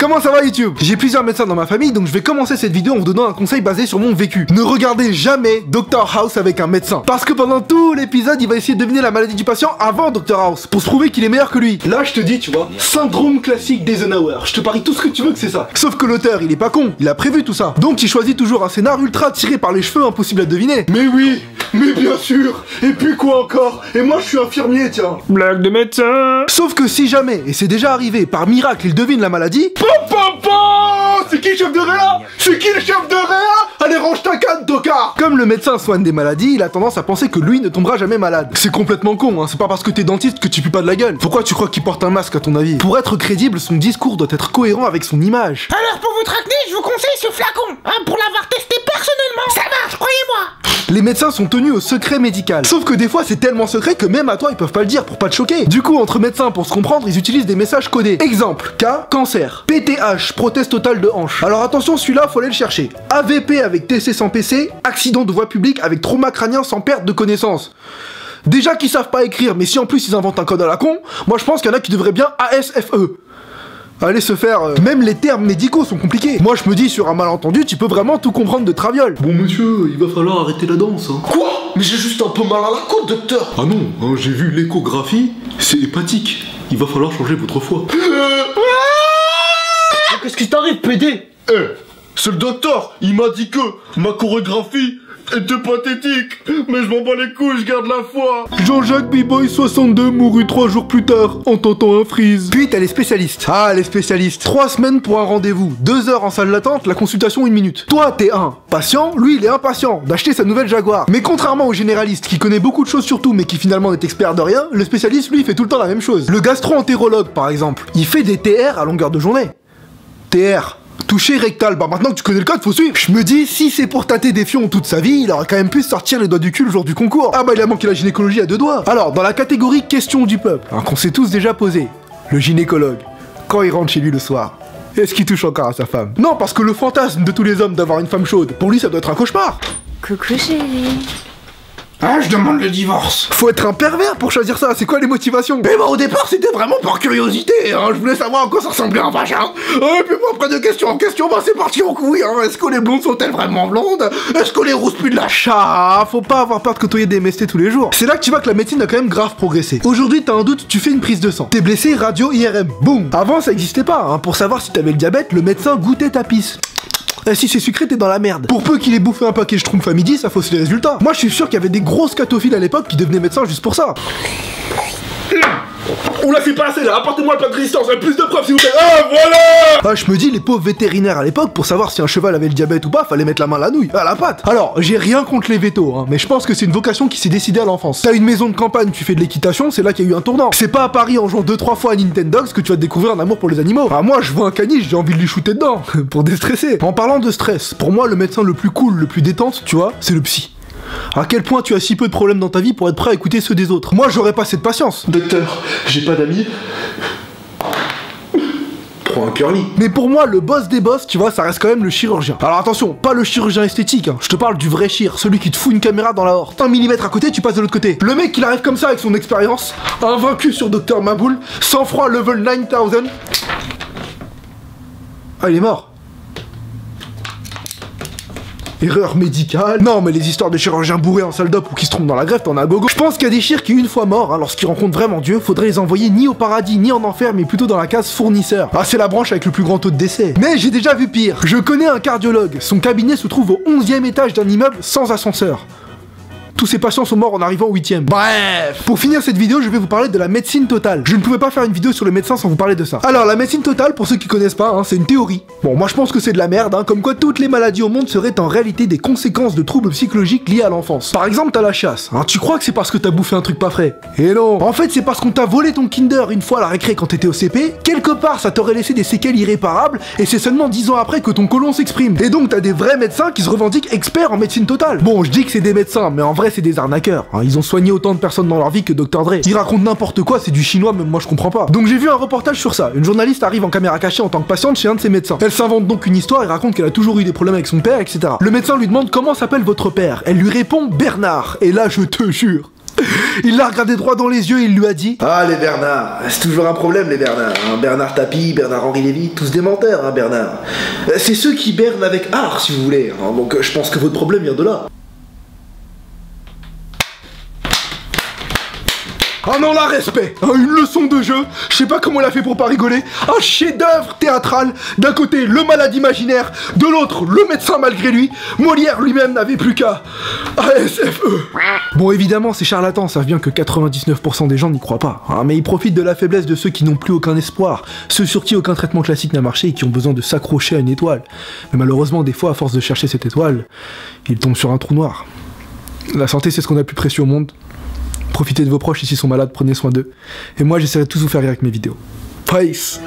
Comment ça va YouTube? J'ai plusieurs médecins dans ma famille, donc je vais commencer cette vidéo en vous donnant un conseil basé sur mon vécu. Ne regardez jamais Dr House avec un médecin. Parce que pendant tout l'épisode, il va essayer de deviner la maladie du patient avant Dr House, pour se prouver qu'il est meilleur que lui. Là, je te dis, tu vois, syndrome classique d'Eisenhower. Je te parie tout ce que tu veux que c'est ça. Sauf que l'auteur, il est pas con, il a prévu tout ça. Donc il choisit toujours un scénar ultra tiré par les cheveux, impossible à deviner. Mais oui, mais bien sûr. Et puis quoi encore? Et moi, je suis infirmier, tiens. Blague de médecin. Sauf que si jamais, et c'est déjà arrivé, par miracle, il devine la maladie... C'est qui le chef de réa? C'est qui le chef de réa? Allez, range ta canne, tocard! Comme le médecin soigne des maladies, il a tendance à penser que lui ne tombera jamais malade. C'est complètement con, hein, c'est pas parce que t'es dentiste que tu pues pas de la gueule. Pourquoi tu crois qu'il porte un masque à ton avis? Pour être crédible, son discours doit être cohérent avec son image. Alors pour votre acné, je vous conseille ce flacon, hein, pour l'avoir testé personnellement. Ça marche, croyez-moi. Les médecins sont tenus au secret médical. Sauf que des fois c'est tellement secret que même à toi ils peuvent pas le dire pour pas te choquer. Du coup entre médecins pour se comprendre ils utilisent des messages codés. Exemple, K, cancer. PTH, prothèse totale de hanche. Alors attention celui-là faut aller le chercher. AVP avec TC sans PC, accident de voie publique avec trauma crânien sans perte de connaissance. Déjà qu'ils savent pas écrire mais si en plus ils inventent un code à la con, moi je pense qu'il y en a qui devraient bien ASFE. Allez se faire... Même les termes médicaux sont compliqués. Moi je me dis sur un malentendu tu peux vraiment tout comprendre de traviole. Bon monsieur, il va falloir arrêter la danse hein. Quoi? Mais j'ai juste un peu mal à la côte, docteur. Ah non, hein, j'ai vu l'échographie, c'est hépatique. Il va falloir changer votre foie. Qu'est-ce qui t'arrive, PD? C'est le docteur, il m'a dit que ma chorégraphie était pathétique. Mais je m'en bats les couilles, je garde la foi. Jean-Jacques B-Boy 62 mourut 3 jours plus tard en tentant un freeze. Puis t'as les spécialistes. Ah les spécialistes. 3 semaines pour un rendez-vous, 2 heures en salle d'attente, la consultation 1 minute. Toi t'es un patient, lui il est impatient d'acheter sa nouvelle Jaguar. Mais contrairement au généraliste qui connaît beaucoup de choses sur tout mais qui finalement n'est expert de rien, le spécialiste lui il fait tout le temps la même chose. Le gastro-entérologue par exemple, il fait des TR à longueur de journée. TR. Toucher rectal, bah maintenant que tu connais le code, faut suivre. Je me dis, si c'est pour tâter des fions toute sa vie, il aurait quand même pu sortir les doigts du cul le jour du concours. Ah bah il a manqué la gynécologie à 2 doigts. Alors, dans la catégorie question du peuple, hein, qu'on s'est tous déjà posé, le gynécologue, quand il rentre chez lui le soir, est-ce qu'il touche encore à sa femme? Non, parce que le fantasme de tous les hommes d'avoir une femme chaude, pour lui ça doit être un cauchemar. Coucou chérie. Ah, je demande le divorce. Faut être un pervers pour choisir ça, c'est quoi les motivations? Mais bah au départ c'était vraiment par curiosité, hein. Je voulais savoir à quoi ça ressemblait un vagin. Et puis bon, après de question en question, bah c'est parti en couille, hein. Est-ce que les blondes sont-elles vraiment blondes? Est-ce que les rousses puent de la chat? Faut pas avoir peur de côtoyer des MST tous les jours. C'est là que tu vois que la médecine a quand même grave progressé. Aujourd'hui t'as un doute, tu fais une prise de sang. T'es blessé, radio, IRM, boum. Avant ça existait pas, hein. Pour savoir si t'avais le diabète, le médecin goûtait ta pisse. Et si c'est sucré, t'es dans la merde. Pour peu qu'il ait bouffé un paquet de schtroumpfs à midi, ça fausse les résultats. Moi, je suis sûr qu'il y avait des grosses scatophiles à l'époque qui devenaient médecins juste pour ça. On l'a fait passer là, apportez-moi le plat de résistance, plus de preuves s'il vous plaît. Ah voilà. Ah, je me dis, les pauvres vétérinaires à l'époque, pour savoir si un cheval avait le diabète ou pas, fallait mettre la main à la nouille, à la patte. Alors, j'ai rien contre les vétos, hein, mais je pense que c'est une vocation qui s'est décidée à l'enfance. T'as une maison de campagne, tu fais de l'équitation, c'est là qu'il y a eu un tournant. C'est pas à Paris en jouant 2-3 fois à Nintendogs que tu vas découvrir un amour pour les animaux. Ah, moi, je vois un caniche, j'ai envie de lui shooter dedans, pour déstresser. En parlant de stress, pour moi, le médecin le plus cool, le plus détente, tu vois, c'est le psy. À quel point tu as si peu de problèmes dans ta vie pour être prêt à écouter ceux des autres? Moi j'aurais pas cette patience. Docteur, j'ai pas d'amis. Prends un curly. Mais pour moi le boss des boss, tu vois, ça reste quand même le chirurgien. Alors attention, pas le chirurgien esthétique, hein. Je te parle du vrai chir, celui qui te fout une caméra dans la horte. 1 mm à côté, tu passes de l'autre côté. Le mec il arrive comme ça avec son expérience, invaincu sur Docteur Maboul, sang froid level 9000. Ah il est mort. Erreur médicale. Non mais les histoires de chirurgiens bourrés en salle d'op ou qui se trompent dans la greffe, t'en as à gogo. Je pense qu'il y a des chirs qui une fois morts, hein, lorsqu'ils rencontrent vraiment Dieu, faudrait les envoyer ni au paradis ni en enfer mais plutôt dans la case fournisseur. Ah c'est la branche avec le plus grand taux de décès. Mais j'ai déjà vu pire. Je connais un cardiologue, son cabinet se trouve au 11e étage d'un immeuble sans ascenseur. Tous ces patients sont morts en arrivant au 8e. Bref, pour finir cette vidéo, je vais vous parler de la médecine totale. Je ne pouvais pas faire une vidéo sur le médecin sans vous parler de ça. Alors, la médecine totale, pour ceux qui connaissent pas, hein, c'est une théorie. Bon, moi je pense que c'est de la merde, hein, comme quoi toutes les maladies au monde seraient en réalité des conséquences de troubles psychologiques liés à l'enfance. Par exemple, t'as la chasse. Hein, tu crois que c'est parce que t'as bouffé un truc pas frais? Et non. En fait, c'est parce qu'on t'a volé ton Kinder une fois à la récré quand t'étais au CP. Quelque part, ça t'aurait laissé des séquelles irréparables, et c'est seulement 10 ans après que ton côlon s'exprime. Et donc, t'as des vrais médecins qui se revendiquent experts en médecine totale. Bon, je dis que c'est des médecins, mais en vrai, c'est des arnaqueurs. Hein, ils ont soigné autant de personnes dans leur vie que Dr Dre. Ils racontent n'importe quoi, c'est du chinois, même moi je comprends pas. Donc j'ai vu un reportage sur ça. Une journaliste arrive en caméra cachée en tant que patiente chez un de ses médecins. Elle s'invente donc une histoire et raconte qu'elle a toujours eu des problèmes avec son père, etc. Le médecin lui demande comment s'appelle votre père. Elle lui répond Bernard. Et là, je te jure, Il l'a regardé droit dans les yeux et il lui a dit: Ah, les Bernard, c'est toujours un problème, les Bernard. Hein. Bernard Tapie, Bernard-Henri Lévy, tous des menteurs, hein, Bernard. C'est ceux qui bernent avec art, si vous voulez. Hein. Donc je pense que votre problème vient de là. Ah non, là, respect. Une leçon de jeu, je sais pas comment elle a fait pour pas rigoler. Un chef-d'œuvre théâtral. D'un côté, le malade imaginaire, de l'autre, le médecin malgré lui. Molière lui-même n'avait plus qu'à ASFE. Bon, évidemment, ces charlatans savent bien que 99% des gens n'y croient pas, hein, mais ils profitent de la faiblesse de ceux qui n'ont plus aucun espoir, ceux sur qui aucun traitement classique n'a marché et qui ont besoin de s'accrocher à une étoile. Mais malheureusement, des fois, à force de chercher cette étoile, ils tombent sur un trou noir. La santé, c'est ce qu'on a de plus précieux au monde. Profitez de vos proches, et s'ils sont malades, prenez soin d'eux. Et moi, j'essaierai de tous vous faire rire avec mes vidéos. Peace.